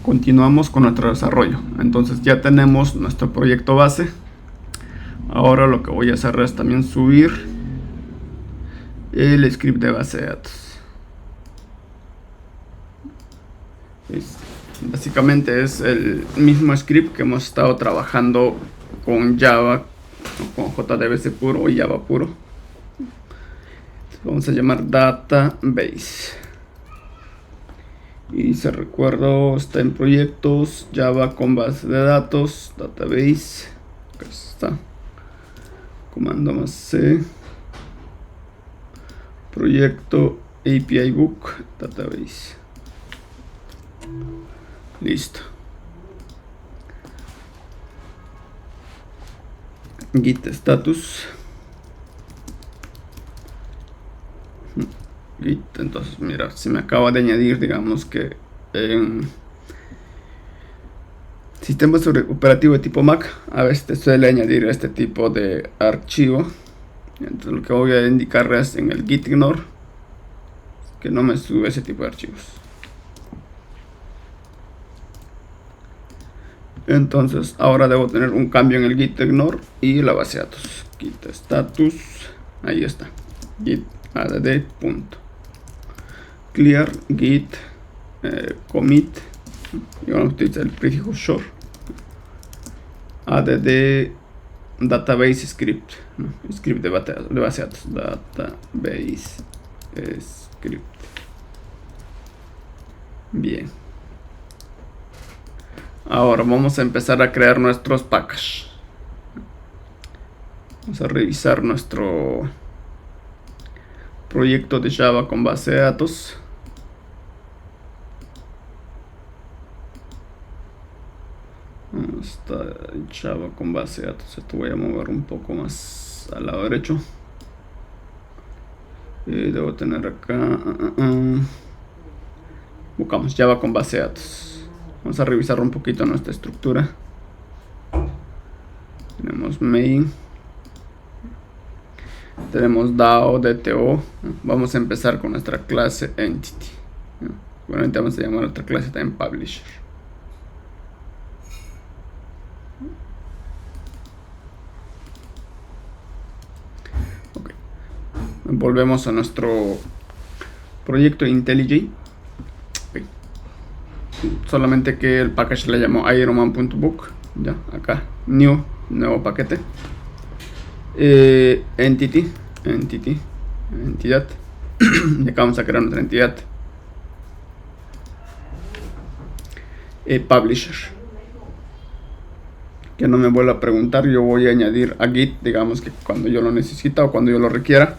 continuamos con nuestro desarrollo. Entonces ya tenemos nuestro proyecto base. Ahora lo que voy a hacer es también subir el script de base de datos. Básicamente es el mismo script que hemos estado trabajando con Java, con JDBC puro y Java puro. Vamos a llamar database. Y se recuerdo, está en proyectos, Java con base de datos, database. Acá está. Comando más C. Proyecto API book database. Listo. Git status. Git, entonces mira, se me acaba de añadir, digamos que en sistemas operativos de tipo Mac, a veces te suele añadir este tipo de archivo. Entonces lo que voy a indicar es en el git ignore que no me sube ese tipo de archivos. Entonces ahora debo tener un cambio en el git ignore y la base de datos. Git status, ahí está, git add punto clear git commit, y vamos a utilizar el prefijo short add database script, ¿no? Script de base de datos, database script. Bien, ahora vamos a empezar a crear nuestros packages. Vamos a revisar nuestro proyecto de Java con base de datos. Está Java con base de datos. Esto voy a mover un poco más al lado derecho. Debo tener acá. Buscamos Java con base de datos. Vamos a revisar un poquito nuestra estructura. Tenemos main. Tenemos DAO, DTO. Vamos a empezar con nuestra clase entity. Seguramente vamos a llamar a nuestra clase también publisher. Okay. Volvemos a nuestro proyecto IntelliJ. Okay. Solamente que el package le llamo ironman.book. Ya, acá, nuevo paquete. Entidad. Y acá vamos a crear nuestra entidad. Publisher. Que no me vuelva a preguntar, yo voy a añadir a Git, digamos que cuando yo lo necesita o cuando yo lo requiera.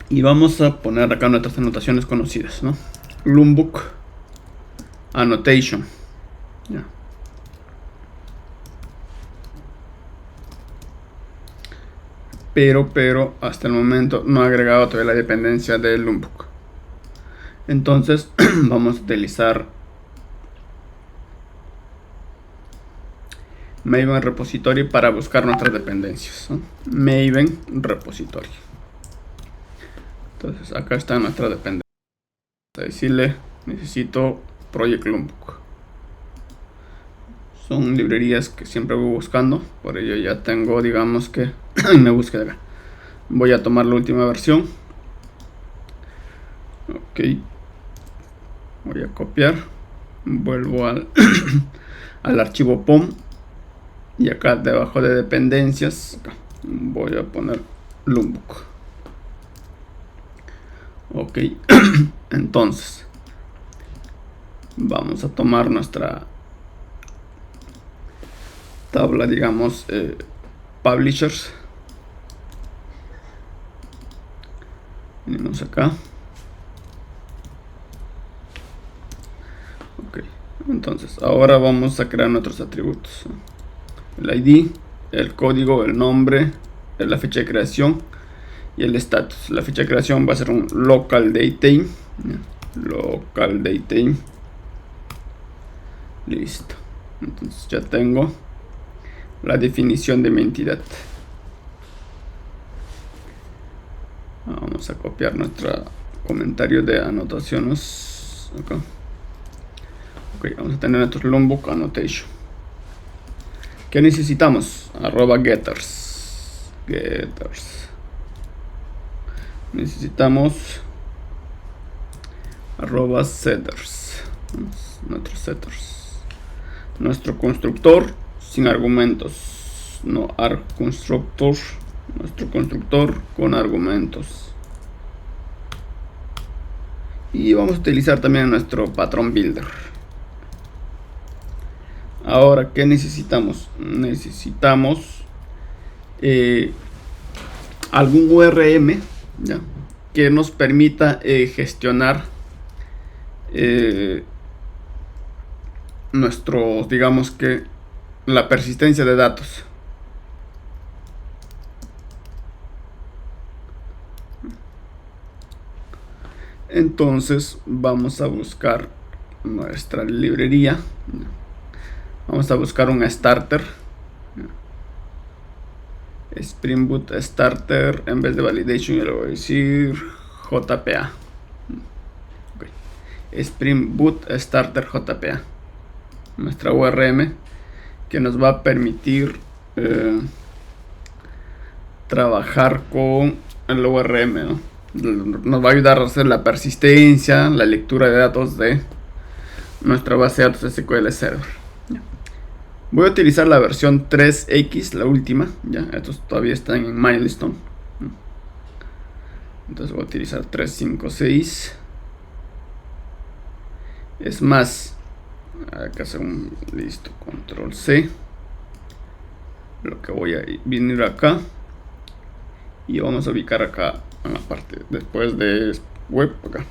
Y vamos a poner acá nuestras anotaciones conocidas, ¿no? Loombook annotation. Ya. Pero hasta el momento no he agregado todavía la dependencia del Loombook. Entonces vamos a utilizar Maven Repository para buscar nuestras dependencias, ¿no? Maven Repository. Entonces acá está nuestra dependencia. Vamos a decirle, necesito Project Loombook. Son librerías que siempre voy buscando, por ello ya tengo, digamos que en la búsqueda acá. Voy a tomar la última versión. Ok, voy a copiar, vuelvo al al archivo POM y acá debajo de dependencias acá, voy a poner Loombook. Ok. Entonces vamos a tomar nuestra tabla, digamos, publishers. Venimos acá. Ok, entonces ahora vamos a crear nuestros atributos: el ID, el código, el nombre, la fecha de creación y el status. La fecha de creación va a ser un local datetime. Local datetime. Listo. Entonces ya tengo la definición de mi entidad. Vamos a copiar nuestro comentario de anotaciones acá. Ok, vamos a tener nuestro Lombok annotation. ¿Qué necesitamos? @getters. Necesitamos @setters. Nuestros setters. Nuestro constructor sin argumentos. No arg constructor. Nuestro constructor con argumentos. Y vamos a utilizar también nuestro patrón builder. Ahora, ¿qué necesitamos? Necesitamos algún URM, ¿ya?, que nos permita gestionar nuestro, digamos que, la persistencia de datos. Entonces vamos a buscar nuestra librería. Vamos a buscar un starter. Spring Boot Starter. En vez de validation yo le voy a decir JPA. Okay. Spring Boot Starter JPA. Nuestra URM que nos va a permitir trabajar con el URM, ¿no? Nos va a ayudar a hacer la persistencia, la lectura de datos de nuestra base de datos SQL Server. Voy a utilizar la versión 3X, la última. Ya, estos todavía están en Milestone. Entonces voy a utilizar 356. Es más, hay que hacer un listo, control C. Lo que voy a venir acá y vamos a ubicar acá en la parte después de web acá.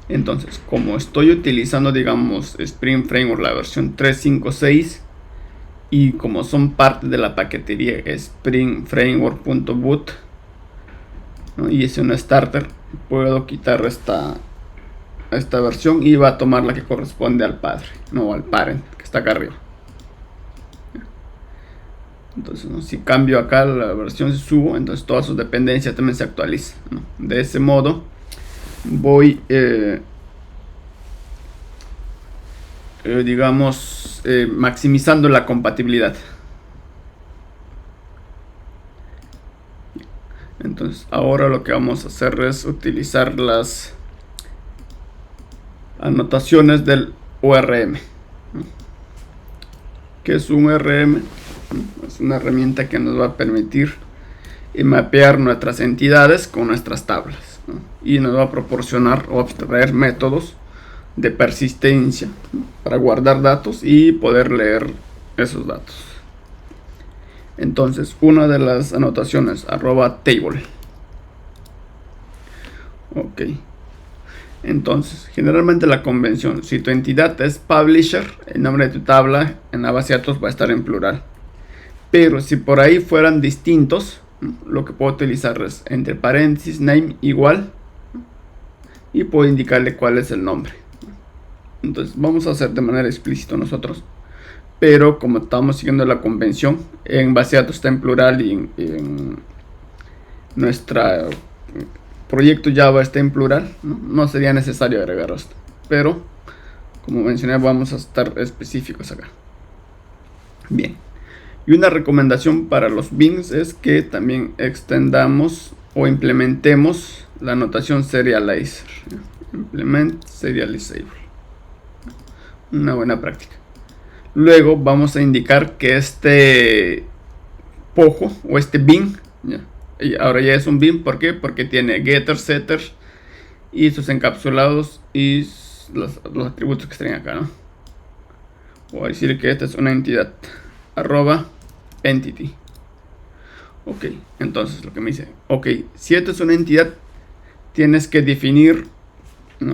Entonces, como estoy utilizando, digamos, Spring Framework la versión 356 y como son parte de la paquetería Spring Framework.boot, ¿no?, y es un starter, puedo quitar esta versión y va a tomar la que corresponde al padre, no al parent, que está acá arriba. Entonces, ¿no?, si cambio acá la versión, si subo, entonces todas sus dependencias también se actualizan, ¿no? De ese modo voy digamos maximizando la compatibilidad. Entonces ahora lo que vamos a hacer es utilizar las anotaciones del ORM. ¿Qué es un ORM? Es una herramienta que nos va a permitir mapear nuestras entidades con nuestras tablas, ¿no?, y nos va a proporcionar o abstraer métodos de persistencia, ¿no?, para guardar datos y poder leer esos datos. Entonces, una de las anotaciones @table. Ok. Entonces, generalmente la convención, si tu entidad es publisher, el nombre de tu tabla en la base de datos va a estar en plural. Pero si por ahí fueran distintos, lo que puedo utilizar es entre paréntesis name igual y puedo indicarle cuál es el nombre. Entonces vamos a hacer de manera explícita nosotros, pero como estamos siguiendo la convención, en base de datos está en plural y en nuestro proyecto Java está en plural, no sería necesario agregar esto, pero como mencioné vamos a estar específicos acá. Bien. Y una recomendación para los bins es que también extendamos o implementemos la notación serializer. Implement serializable. Una buena práctica. Luego vamos a indicar que este pojo o este bin, ¿ya?, y ahora ya es un bin. ¿Por qué? Porque tiene getters, setters y sus encapsulados y los atributos que estén acá, ¿no? Voy a decir que esta es una entidad. @entity. Ok, entonces lo que me dice, ok, si esta es una entidad, tienes que definir, ¿no?,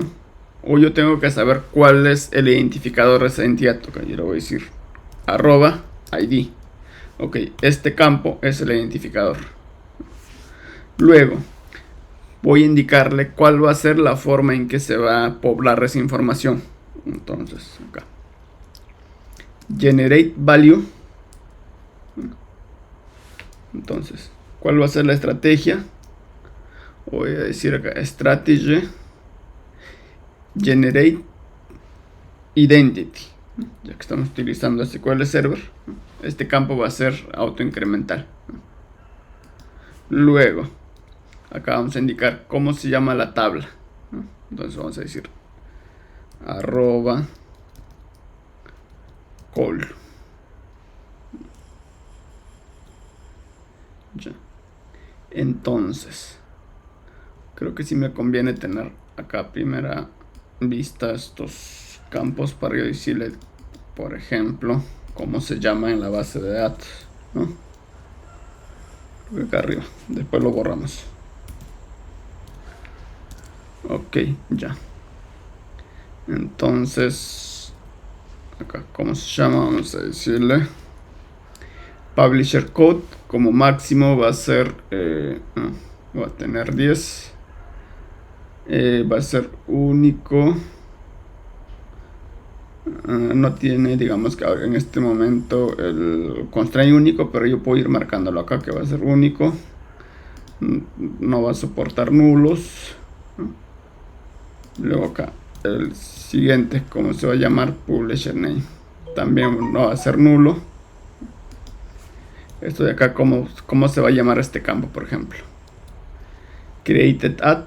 o yo tengo que saber cuál es el identificador de esa entidad. Ok, yo le voy a decir @id. Ok, este campo es el identificador. Luego voy a indicarle cuál va a ser la forma en que se va a poblar esa información. Entonces acá generate value. Entonces, ¿cuál va a ser la estrategia? Voy a decir acá strategy generate identity, ya que estamos utilizando SQL Server. Este campo va a ser autoincremental. Luego acá vamos a indicar cómo se llama la tabla. Entonces vamos a decir @call. Ya. Entonces creo que sí me conviene tener acá a primera vista estos campos para yo decirle, por ejemplo, cómo se llama en la base de datos, ¿no? Acá arriba, después lo borramos. Ok, ya. Entonces acá, ¿cómo se llama? Vamos a decirle publisher code. Como máximo va a ser va a tener 10. Va a ser único. No tiene, digamos que en este momento el constraint único, pero yo puedo ir marcándolo acá que va a ser único. No va a soportar nulos. Luego acá el siguiente, ¿cómo se va a llamar? Publisher name. También no va a ser nulo. Esto de acá, ¿cómo se va a llamar este campo, por ejemplo? Created at.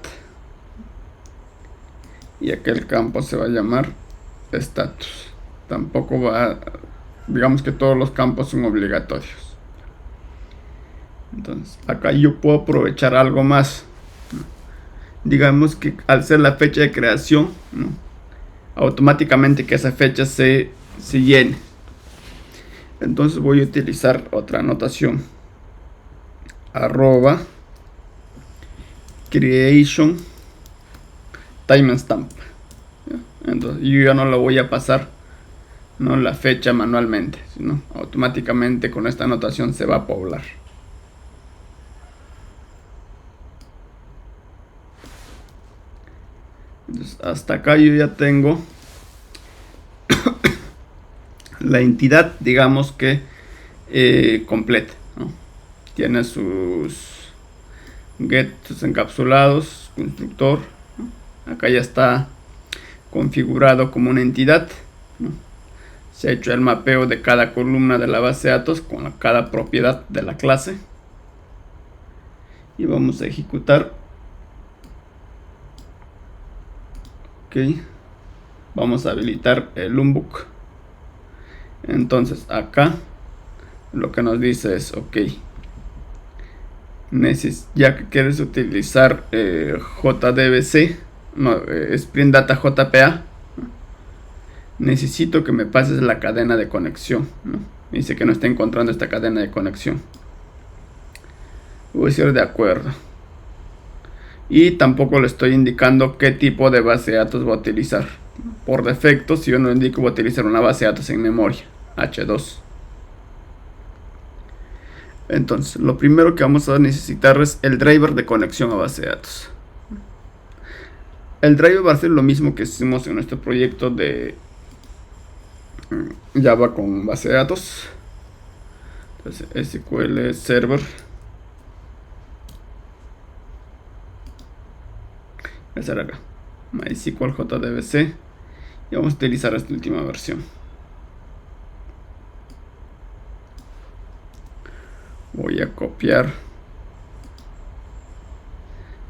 Y aquel campo se va a llamar status. Tampoco va, digamos que todos los campos son obligatorios. Entonces acá yo puedo aprovechar algo más. Digamos que al ser la fecha de creación, ¿no? Automáticamente que esa fecha se llene. Entonces voy a utilizar otra anotación. @creation timestamp. Entonces yo ya no lo voy a pasar, no la fecha manualmente, sino automáticamente con esta anotación se va a poblar. Entonces, hasta acá yo ya tengo la entidad, digamos que completa, ¿no? Tiene sus get, sus encapsulados, constructor, ¿no? Acá ya está configurado como una entidad, ¿no? Se ha hecho el mapeo de cada columna de la base de datos con cada propiedad de la clase. Y vamos a ejecutar. Ok. Vamos a habilitar el Lookbook. Entonces acá lo que nos dice es, ok, ya que quieres utilizar JDBC, no, Spring Data JPA, necesito que me pases la cadena de conexión, ¿no? Dice que no está encontrando esta cadena de conexión. Voy a decir de acuerdo. Y tampoco le estoy indicando qué tipo de base de datos va a utilizar. Por defecto, si yo no indico, voy a utilizar una base de datos en memoria, H2. Entonces, lo primero que vamos a necesitar es el driver de conexión a base de datos. El driver va a ser lo mismo que hicimos en nuestro proyecto de Java con base de datos. Entonces, SQL Server. Voy a hacer acá MySQL JDBC. Y vamos a utilizar esta última versión. Voy a copiar.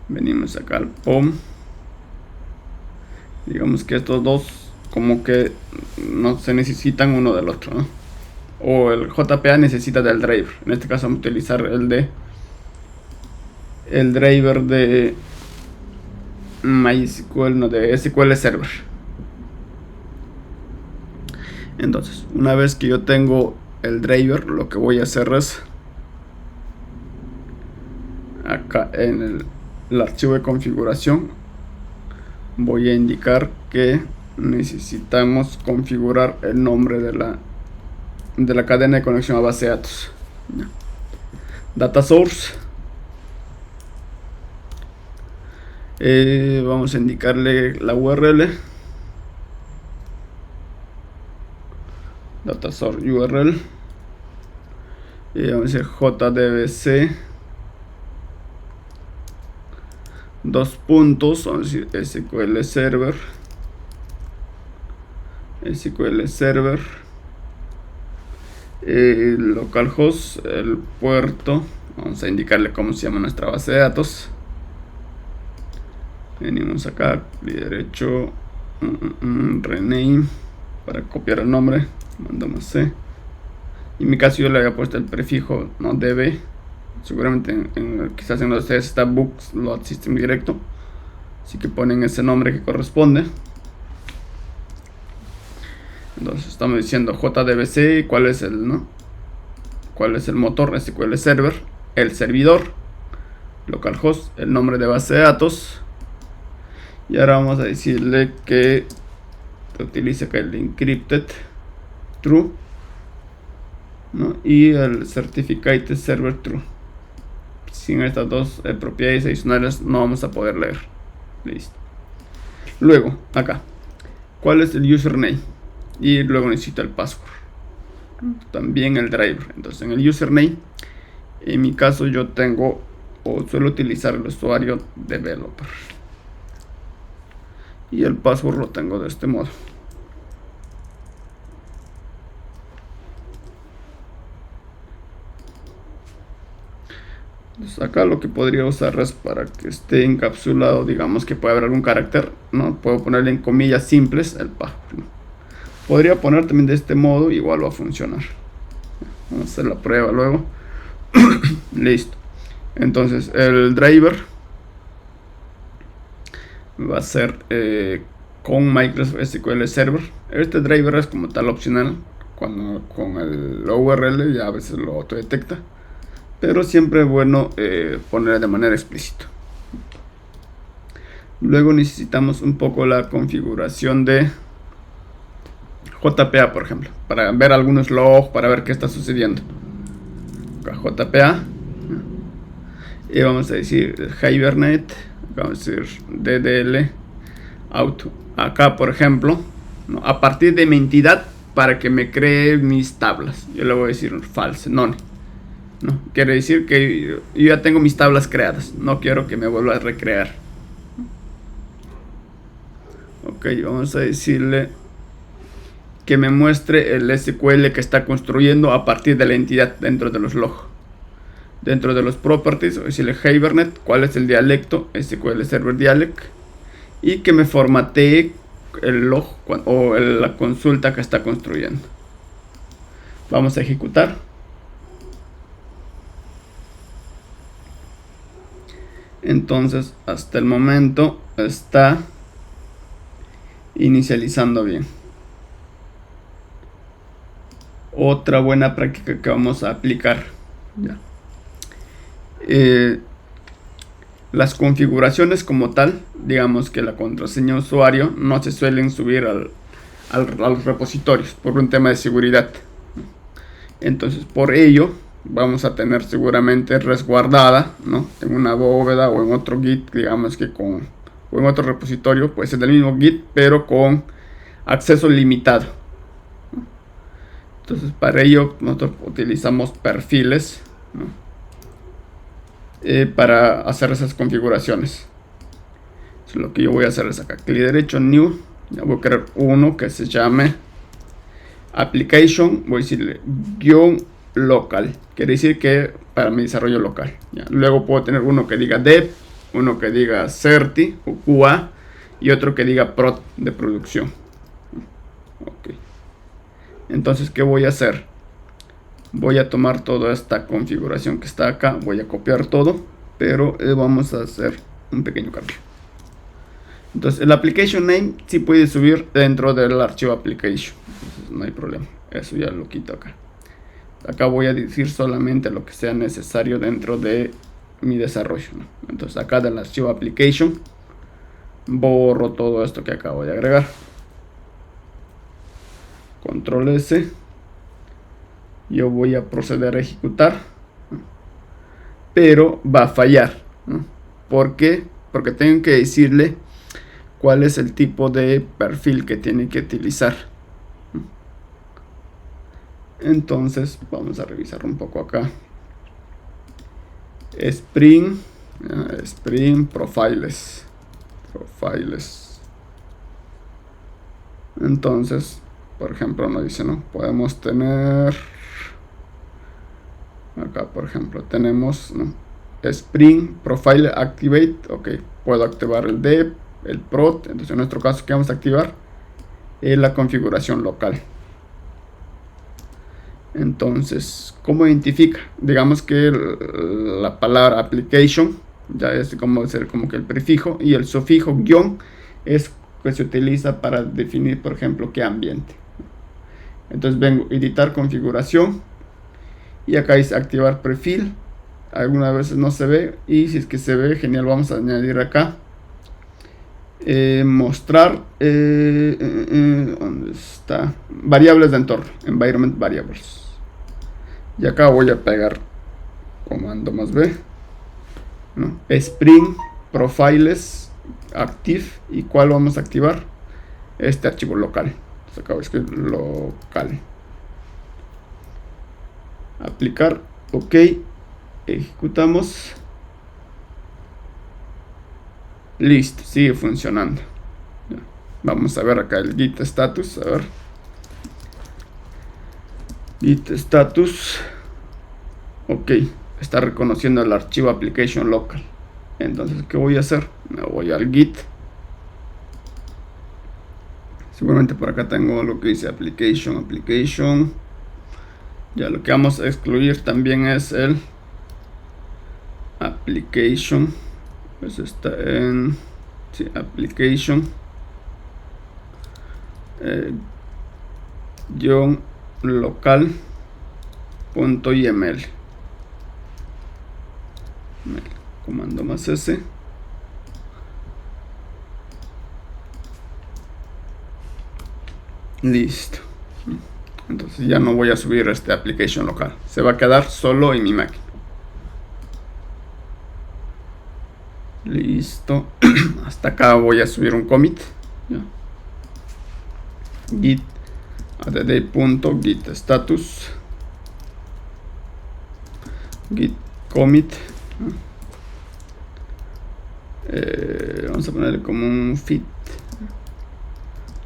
Venimos acá al POM. Digamos que estos dos como que no se necesitan uno del otro, ¿no? O el JPA necesita del driver. En este caso vamos a utilizar el driver de MySQL, no, de SQL Server. Entonces, una vez que yo tengo el driver, lo que voy a hacer es acá en el archivo de configuración voy a indicar que necesitamos configurar el nombre de la cadena de conexión a base de datos. Data source. Vamos a indicarle la URL. Data source URL. Y vamos a decir JDBC dos puntos, vamos a decir SQL Server, localhost, el puerto, vamos a indicarle cómo se llama nuestra base de datos. Venimos acá, clic derecho, rename, para copiar el nombre, mandamos C. En mi caso yo le había puesto el prefijo no db, seguramente quizás en los ustedes está books load system directo, así que ponen ese nombre que corresponde. Entonces estamos diciendo JDBC, cuál es el motor SQL Server, el servidor, localhost, el nombre de base de datos. Y ahora vamos a decirle que utilice acá el encrypted true, ¿no? Y el certificate server true. Sin estas dos propiedades adicionales no vamos a poder leer. Listo. Luego, acá, ¿cuál es el username? Y luego necesito el password. También el driver. Entonces en el username, en mi caso yo tengo o suelo utilizar el usuario developer. Y el password lo tengo de este modo. Entonces acá lo que podría usar es para que esté encapsulado, digamos que puede haber algún carácter, ¿no? Puedo ponerle en comillas simples el password, ¿no? Podría poner también de este modo, igual va a funcionar. Vamos a hacer la prueba luego. Listo. Entonces el driver va a ser con Microsoft SQL Server. Este driver es como tal opcional. Cuando con el URL ya a veces lo autodetecta, pero siempre es bueno poner de manera explícita. Luego necesitamos un poco la configuración de JPA, por ejemplo, para ver algunos logs, para ver qué está sucediendo. Acá JPA, y vamos a decir Hibernate, vamos a decir DDL auto. Acá, por ejemplo, ¿no? A partir de mi entidad, para que me cree mis tablas, yo le voy a decir false, none, ¿no? Quiere decir que yo ya tengo mis tablas creadas, no quiero que me vuelva a recrear. Ok, vamos a decirle que me muestre el SQL que está construyendo a partir de la entidad dentro de los logs. Dentro de los properties, voy a decirle Hibernate, cuál es el dialecto, SQL Server Dialect, y que me formatee el log o la consulta que está construyendo. Vamos a ejecutar. Entonces, hasta el momento está inicializando bien. Otra buena práctica que vamos a aplicar. Ya. Las configuraciones como tal, digamos que la contraseña usuario no se suelen subir a los repositorios por un tema de seguridad. Entonces por ello vamos a tener seguramente resguardada, ¿no? En una bóveda o en otro Git, digamos que o en otro repositorio, puede ser del mismo Git, pero con acceso limitado. Entonces para ello nosotros utilizamos perfiles, ¿no? Para hacer esas configuraciones. Entonces, lo que yo voy a hacer es acá, clic derecho, new, ya voy a crear uno que se llame application, voy a decirle --local, quiere decir que para mi desarrollo local, ¿ya? Luego puedo tener uno que diga dev, uno que diga certi o QA y otro que diga prod, de producción. Ok. Entonces, ¿qué voy a hacer? Voy a tomar toda esta configuración que está acá, voy a copiar todo, pero vamos a hacer un pequeño cambio. Entonces el application name sí puede subir dentro del archivo application, entonces no hay problema, eso ya lo quito acá. Acá voy a decir solamente lo que sea necesario dentro de mi desarrollo, ¿no? Entonces acá del archivo application borro todo esto que acabo de agregar. Control S. Yo voy a proceder a ejecutar, pero va a fallar, ¿no? ¿Por qué? Porque tengo que decirle cuál es el tipo de perfil que tiene que utilizar. Entonces vamos a revisar un poco acá. Spring Spring Profiles. Entonces, por ejemplo, nos dice, ¿no? Podemos tener acá, por ejemplo, tenemos, ¿no? Spring Profile Activate. Ok, puedo activar el dep, el prot. Entonces, en nuestro caso, ¿qué vamos a activar? La configuración local. Entonces, ¿cómo identifica? Digamos que la palabra application ya es como que el prefijo, y el sufijo guión es que se utiliza para definir, por ejemplo, qué ambiente. Entonces vengo a editar configuración y acá dice activar perfil. Algunas veces no se ve, y si es que se ve, genial, vamos a añadir acá mostrar ¿dónde está? Variables de entorno, environment variables. Y acá voy a pegar comando más B, ¿no? Spring Profiles Active. ¿Y cuál vamos a activar? Este archivo local. Entonces acá voy a escribir local. Aplicar. Ok. Ejecutamos. Listo, sigue funcionando. Vamos a ver acá el git status. A ver. Git status. Ok, está reconociendo el archivo application local. Entonces, ¿qué voy a hacer? Me voy al git. Seguramente por acá tengo lo que dice application. Ya lo que vamos a excluir también es el application. Pues está en application local.yml. Comando más S. Listo. Entonces ya no voy a subir este application local. Se va a quedar solo en mi máquina. Listo. Hasta acá voy a subir un commit. ¿Ya? Git add.git status. Git commit. Vamos a ponerle como un fit.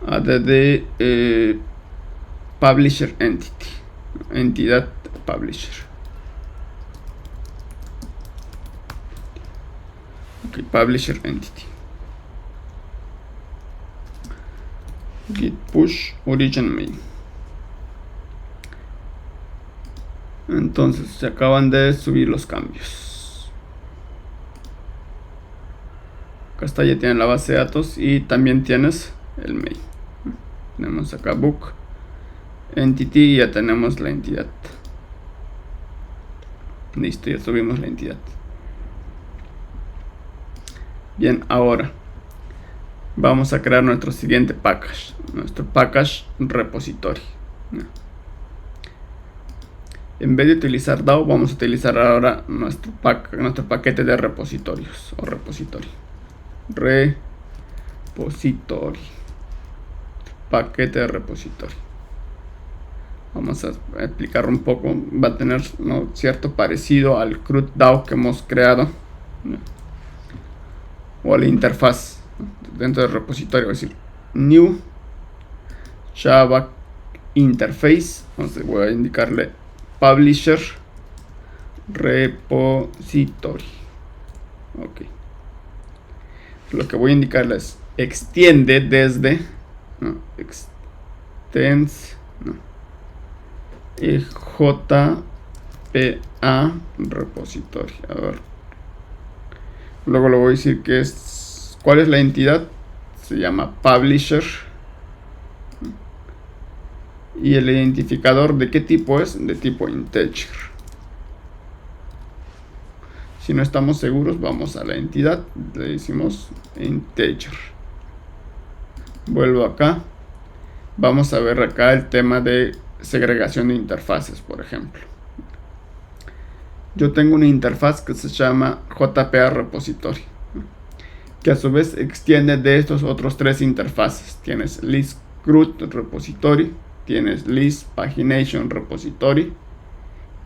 Add publisher entity. Entidad publisher. Ok, publisher entity. Git push origin main. Entonces se acaban de subir los cambios. Acá está, ya tienen la base de datos y también tienes el main. Tenemos acá book entity y ya tenemos la entidad. Listo, ya subimos la entidad. Bien, ahora vamos a crear nuestro siguiente package, nuestro package repository. En vez de utilizar DAO, vamos a utilizar ahora nuestro paquete de repositorios o repository. Repository. Paquete de repository. Vamos a explicar un poco. Va a tener, ¿no?, cierto parecido al CRUD DAO que hemos creado, ¿no?, o a la interfaz dentro del repositorio. Es decir, new Java interface. Entonces voy a indicarle publisher repository. Ok. Lo que voy a indicarle es extiende desde, no, extends, no, JPA repository. A ver. Luego le voy a decir que es, ¿cuál es la entidad? Se llama publisher. Y el identificador, ¿de qué tipo es? De tipo integer. Si no estamos seguros, vamos a la entidad, le decimos integer. Vuelvo acá. Vamos a ver acá el tema de segregación de interfaces, por ejemplo. Yo tengo una interfaz que se llama JPA repository, que a su vez extiende de estos otros tres interfaces. Tienes list CRUD repository, tienes list pagination repository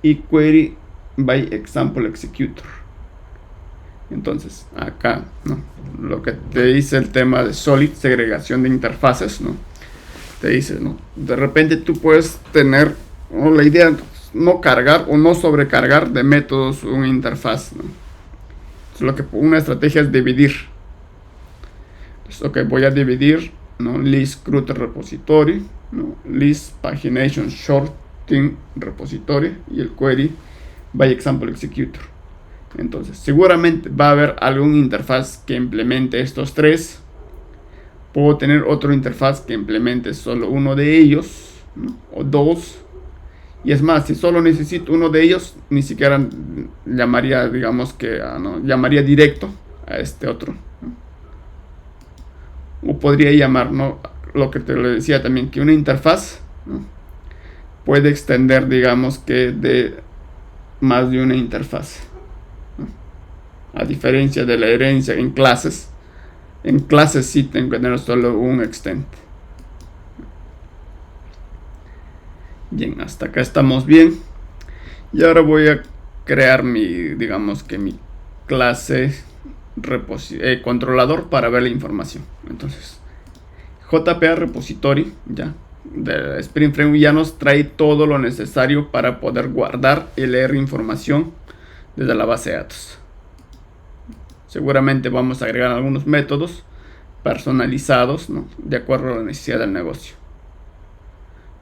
y query by example executor. Entonces acá, ¿no? Lo que te dice el tema de Solid, segregación de interfaces, ¿no? Te dice, ¿no? De repente tú puedes tener, ¿no?, la idea no cargar o no sobrecargar de métodos una interfaz, ¿no? Entonces, una estrategia es dividir. Entonces, ok, voy a dividir, ¿no? List CRUD repository, ¿no? List pagination sorting repository y el query by example executor. Entonces seguramente va a haber algún interfaz que implemente estos tres. Puedo tener otro interfaz que implemente solo uno de ellos, ¿no? O dos. Y es más, si solo necesito uno de ellos, ni siquiera llamaría, digamos que, no, llamaría directo a este otro, ¿no? O podría llamar, ¿no?, lo que te lo decía también, que una interfaz, ¿no?, puede extender, digamos que, de más de una interfaz, ¿no? A diferencia de la herencia en clases sí tengo que tener solo un extent. Bien, hasta acá estamos bien. Y ahora voy a crear digamos que mi clase controlador para ver la información. Entonces, JPA repository, ya, de Spring Framework ya nos trae todo lo necesario para poder guardar y leer información desde la base de datos. Seguramente vamos a agregar algunos métodos personalizados, ¿no?, de acuerdo a la necesidad del negocio.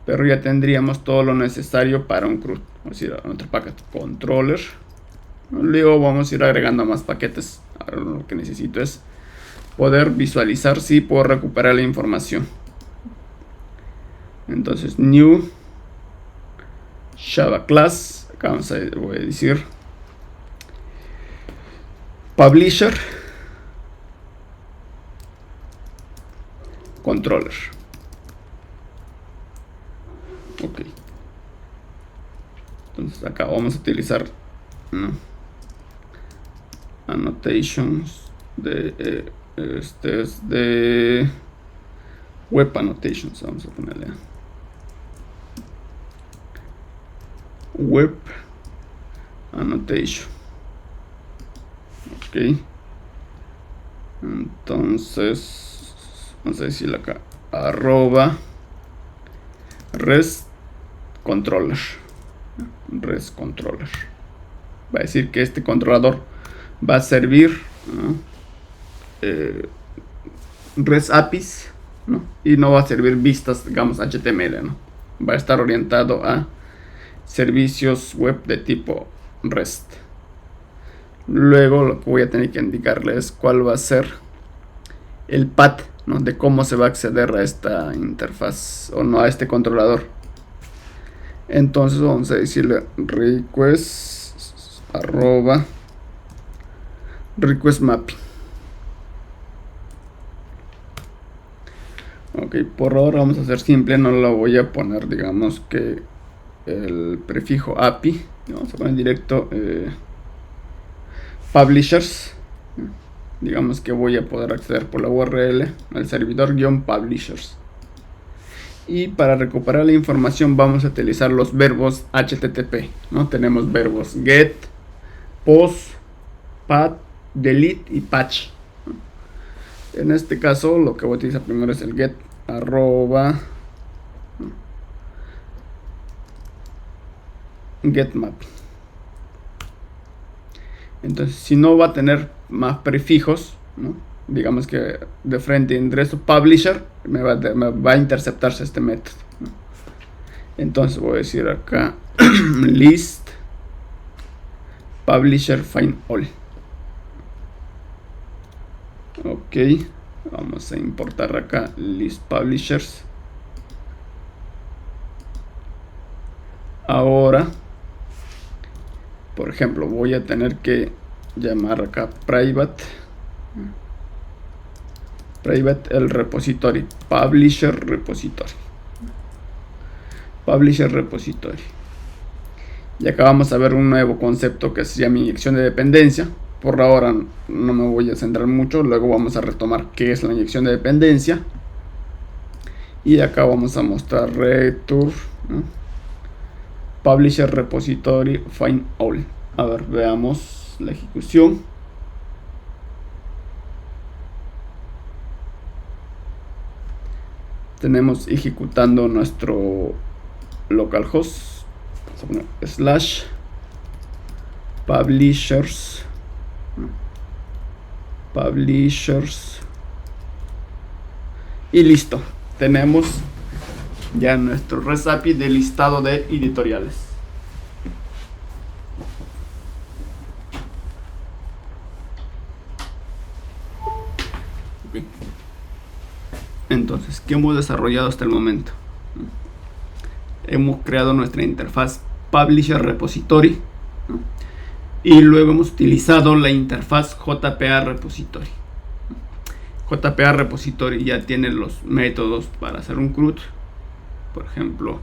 Pero ya tendríamos todo lo necesario para un CRUD. Vamos a ir a nuestro paquete controller. Luego vamos a ir agregando más paquetes. Ahora lo que necesito es poder visualizar si puedo recuperar la información. Entonces, new Java class. Acá voy a decir publisher controller. Ok. Entonces acá vamos a utilizar, ¿no?, annotations de este es de web annotations. Vamos a ponerle web annotation. Ok. Entonces vamos a decirle acá arroba REST controller. REST controller. Va a decir que este controlador va a servir, ¿no?, REST APIs, ¿no?, y no va a servir vistas, digamos, HTML, ¿no? Va a estar orientado a servicios web de tipo REST. Luego lo que voy a tener que indicarle es cuál va a ser el path, ¿no?, de cómo se va a acceder a esta interfaz o no a este controlador. Entonces vamos a decirle request arroba request mapping. Ok, por ahora vamos a hacer simple, no lo voy a poner, digamos que el prefijo API. Vamos a poner directo publishers. Digamos que voy a poder acceder por la URL al servidor -publishers. Y para recuperar la información vamos a utilizar los verbos HTTP, ¿no? Tenemos verbos get, post, path, delete y patch. En este caso lo que voy a utilizar primero es el get arroba get mapping. Entonces, si no va a tener más prefijos, ¿no?, digamos que de frente ingreso publisher, me va a interceptarse este método, ¿no? Entonces voy a decir acá list publisher find all. Ok, vamos a importar acá list publishers. Ahora, por ejemplo, voy a tener que llamar acá private el repository publisher repository. Y acá vamos a ver un nuevo concepto que se llama inyección de dependencia. Por ahora no me voy a centrar mucho, luego vamos a retomar qué es la inyección de dependencia. Y acá vamos a mostrar return, ¿no?, publisher repository find all. A ver, veamos la ejecución. tenemos ejecutando nuestro localhost. Vamos a poner slash publishers y listo, tenemos ya nuestro REST-API de listado de editoriales. Entonces, ¿qué hemos desarrollado hasta el momento? Hemos creado nuestra interfaz Publisher Repository, ¿no? Y luego hemos utilizado la interfaz JPA Repository. JPA Repository ya tiene los métodos para hacer un CRUD. Por ejemplo,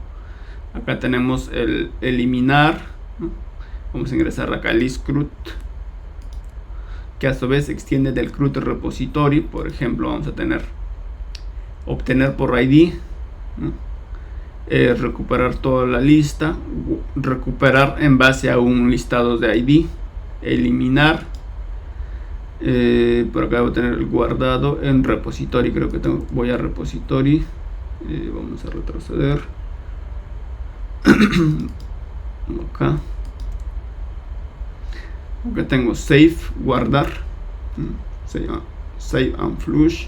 acá tenemos el eliminar, ¿no? Vamos a ingresar acá list CRUD, que a su vez se extiende del CRUD Repository. Por ejemplo, vamos a tener obtener por ID, ¿no? Recuperar toda la lista, recuperar en base a un listado de ID, eliminar, por acá voy a tener el guardado en repository, creo que voy a repository, vamos a retroceder, acá tengo save, guardar, save and flush,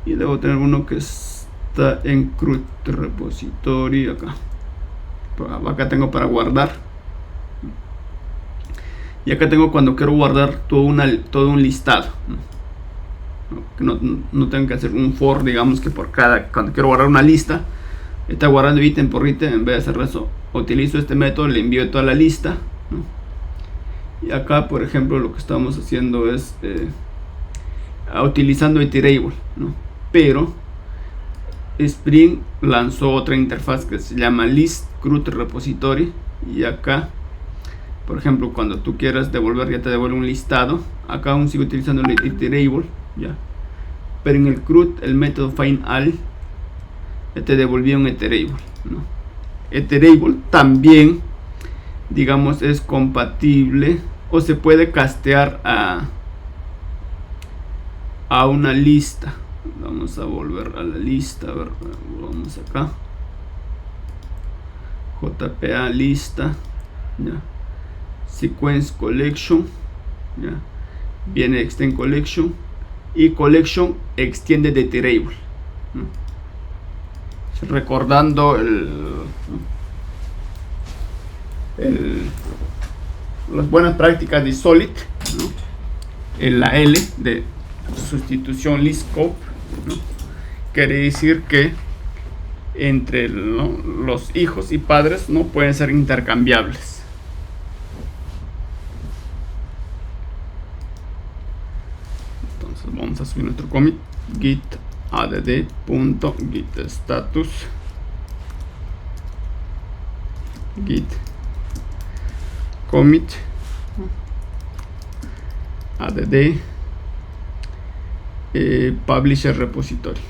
y debo tener uno que está en CRUD repository acá tengo para guardar, y acá tengo cuando quiero guardar todo un listado, no tengo que hacer un for, digamos que por cuando quiero guardar una lista está guardando ítem por ítem. En vez de hacer eso, utilizo este método, le envío toda la lista, ¿no? Y acá por ejemplo lo que estamos haciendo es utilizando iterable, ¿no? Pero Spring lanzó otra interfaz que se llama list CRUD repository, y acá por ejemplo cuando tú quieras devolver, ya te devuelve un listado. Acá aún sigo utilizando el iterable, ya, pero en el CRUD el método findAll te devolvió un iterable, ¿no? Iterable también, digamos, es compatible o se puede castear a una lista. Vamos a volver a la lista, a ver, vamos acá, JPA lista, ya, sequence collection, ya, viene extend collection, y collection extiende de iterable, ¿no? Recordando las buenas prácticas de Solid, ¿no? En la L de sustitución list scope, ¿no? Quiere decir que entre los hijos y padres no pueden ser intercambiables. Entonces vamos a subir nuestro commit git add.git status git commit add publisher repository.